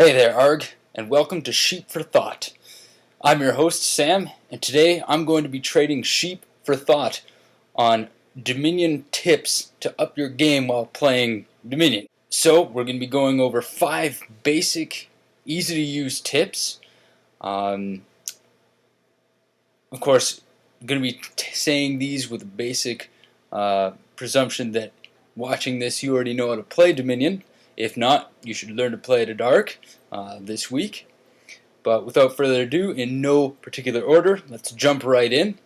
Hey there, ARRG, and welcome to Sheep for Thought. I'm your host, Sam, and today I'm going to be trading sheep for thought on Dominion tips to up your game while playing Dominion. So, we're going to be going over 5 basic, easy-to-use tips. Of course, I'm going to be saying these with a basic presumption that watching this you already know how to play Dominion. If not, you should learn to play it at ARRG this week. But without further ado, in no particular order, let's jump right in.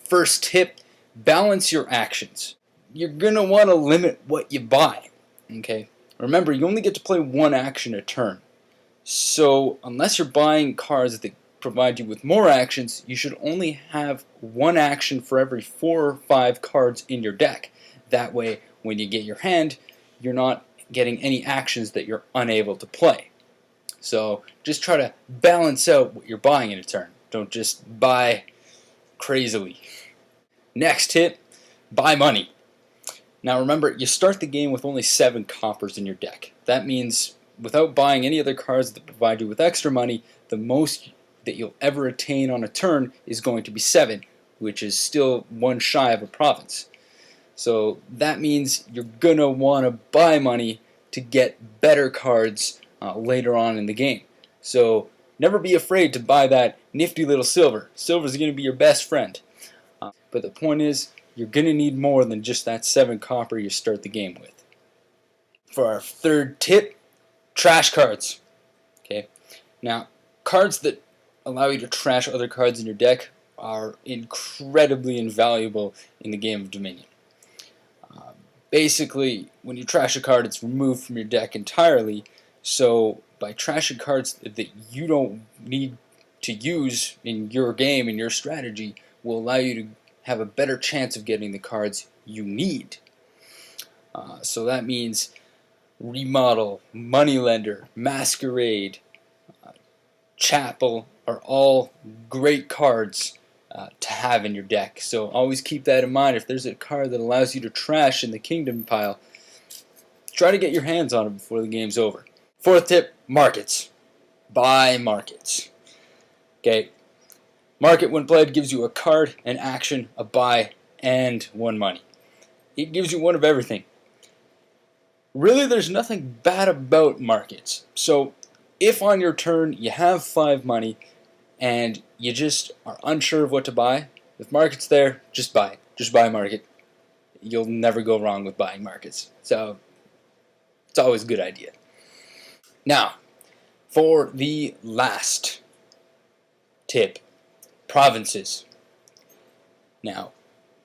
First tip, balance your actions. You're going to want to limit what you buy. Okay? Remember, you only get to play one action a turn. So, unless you're buying cards that provide you with more actions, you should only have one action for every 4 or 5 cards in your deck. That way, when you get your hand, you're not getting any actions that you're unable to play. So just try to balance out what you're buying in a turn. Don't just buy crazily. Next tip, buy money. Now remember, you start the game with only 7 coppers in your deck. That means without buying any other cards that provide you with extra money, the most that you'll ever attain on a turn is going to be 7, which is still one shy of a province. So that means you're going to want to buy money to get better cards later on in the game. So never be afraid to buy that nifty little silver. Silver is going to be your best friend. But the point is, you're going to need more than just that 7 copper you start the game with. For our third tip, trash cards. Okay. Now, cards that allow you to trash other cards in your deck are incredibly invaluable in the game of Dominion. Basically, when you trash a card, it's removed from your deck entirely. So by trashing cards that you don't need to use in your game, in your strategy, will allow you to have a better chance of getting the cards you need. So that means Remodel, Moneylender, Masquerade, Chapel are all great cards to have in your deck. So always keep that in mind. If there's a card that allows you to trash in the Kingdom pile, try to get your hands on it before the game's over. Fourth tip, markets. Buy markets. Okay, market when played gives you a card, an action, a buy, and 1 money. It gives you one of everything. Really, there's nothing bad about markets. So if on your turn you have 5 money and you just are unsure of what to buy, if market's there, just buy it. Just buy market. You'll never go wrong with buying markets. So it's always a good idea. Now, for the last tip, provinces. Now,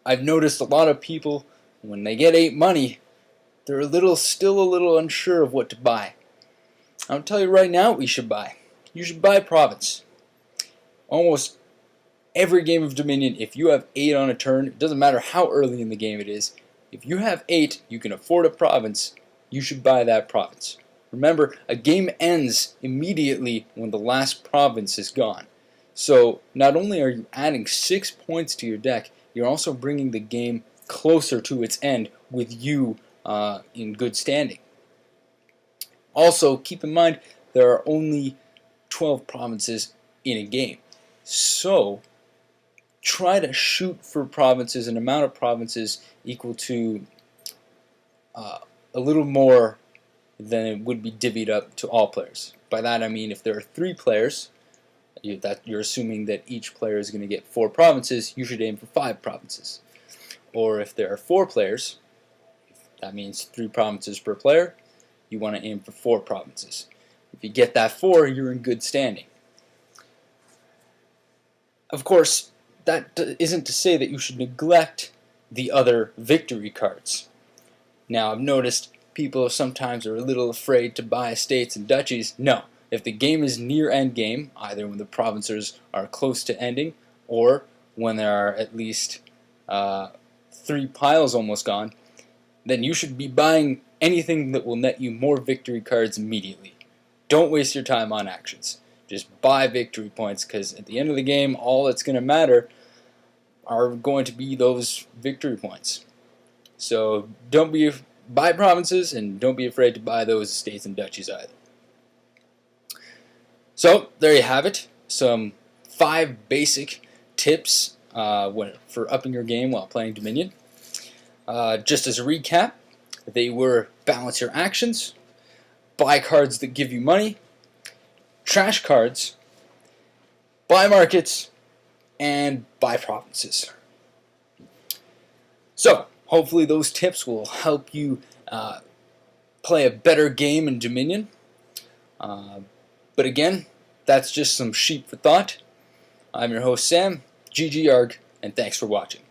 I've noticed a lot of people, when they get 8 money, they're still a little unsure of what to buy. I'll tell you right now what you should buy. You should buy province. Almost every game of Dominion, if you have 8 on a turn, it doesn't matter how early in the game it is, if you have 8, you can afford a province, you should buy that province. Remember, a game ends immediately when the last province is gone. So not only are you adding 6 points to your deck, you're also bringing the game closer to its end with you in good standing. Also, keep in mind, there are only 12 provinces in a game. So, try to shoot for provinces, an amount of provinces equal to a little more than it would be divvied up to all players. By that I mean if there are 3 players, you're assuming that each player is going to get 4 provinces, you should aim for 5 provinces. Or if there are 4 players, that means 3 provinces per player, you want to aim for 4 provinces. If you get that 4, you're in good standing. Of course, that isn't to say that you should neglect the other victory cards. Now, I've noticed people sometimes are a little afraid to buy estates and duchies. No, if the game is near end game, either when the provinces are close to ending or when there are at least 3 piles almost gone, then you should be buying anything that will net you more victory cards immediately. Don't waste your time on actions. Just buy victory points, because at the end of the game, all that's going to matter are going to be those victory points. So buy provinces, and don't be afraid to buy those estates and duchies either. So there you have it. Some 5 basic tips for upping your game while playing Dominion. Just as a recap, they were balance your actions, buy cards that give you money, trash cards, buy markets, and buy provinces. So hopefully those tips will help you play a better game in Dominion. But again, that's just some sheep for thought. I'm your host Sam, GG ARRG, and thanks for watching.